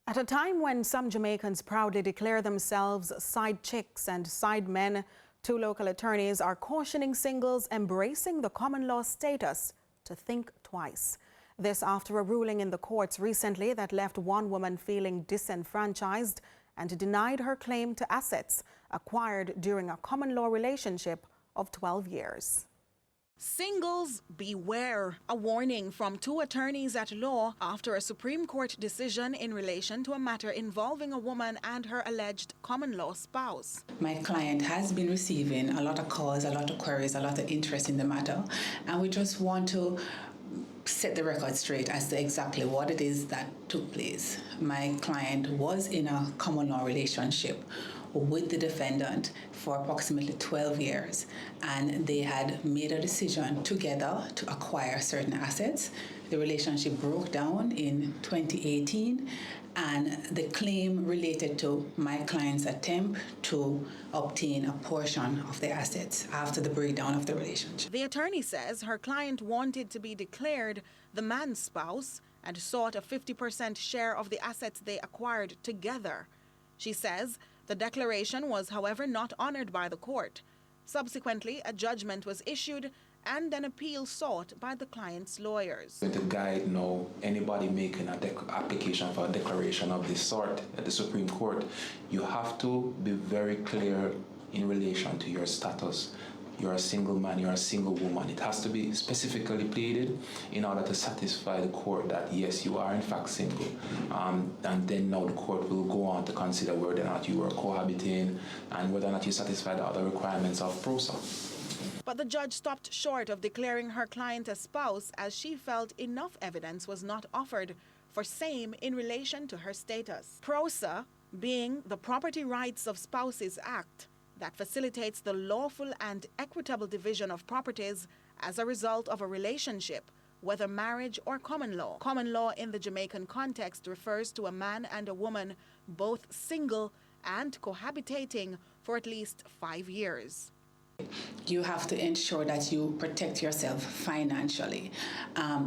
At a time when some Jamaicans proudly declare themselves side chicks and side men, two local attorneys are cautioning singles embracing the common law status to think twice. This after a ruling in the courts recently that left one woman feeling disenfranchised and denied her claim to assets acquired during a common law relationship of 12 years. Singles beware, a warning from two attorneys at law after a Supreme Court decision in relation to a matter involving a woman and her alleged common law spouse. My client has been receiving a lot of calls, a lot of queries, a lot of interest in the matter, and we just want to set the record straight as to exactly what it is that took place. My client was in a common law relationship with the defendant for approximately 12 years, and they had made a decision together to acquire certain assets. The relationship broke down in 2018, and the claim related to my client's attempt to obtain a portion of the assets after the breakdown of the relationship. The attorney says her client wanted to be declared the man's spouse and sought a 50% share of the assets they acquired together. She says the declaration was, however, not honored by the court. Subsequently, a judgment was issued and an appeal sought by the client's lawyers. To guide now anybody making an application for a declaration of this sort at the Supreme Court, you have to be very clear in relation to your status. You're a single man, you're a single woman. It has to be specifically pleaded in order to satisfy the court that yes, you are in fact single. And then now the court will go on to consider whether or not you are cohabiting and whether or not you satisfy the other requirements of PROSA. But the judge stopped short of declaring her client a spouse as she felt enough evidence was not offered for same in relation to her status. PROSA, being the Property Rights of Spouses Act, that facilitates the lawful and equitable division of properties as a result of a relationship, whether marriage or common law. Common law in the Jamaican context refers to a man and a woman both single and cohabitating for at least 5 years. You have to ensure that you protect yourself financially.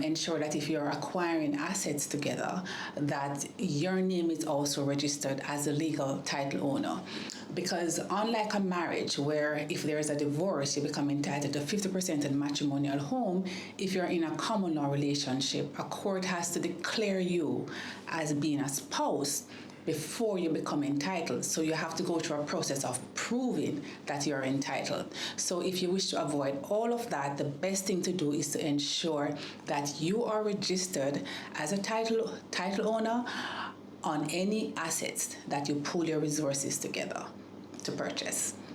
Ensure that if you're acquiring assets together, that your name is also registered as a legal title owner. Because unlike a marriage where if there is a divorce, you become entitled to 50% of the matrimonial home, if you're in a common law relationship, a court has to declare you as being a spouse before you become entitled. So you have to go through a process of proving that you're entitled. So if you wish to avoid all of that, the best thing to do is to ensure that you are registered as a title owner on any assets that you pool your resources together to purchase.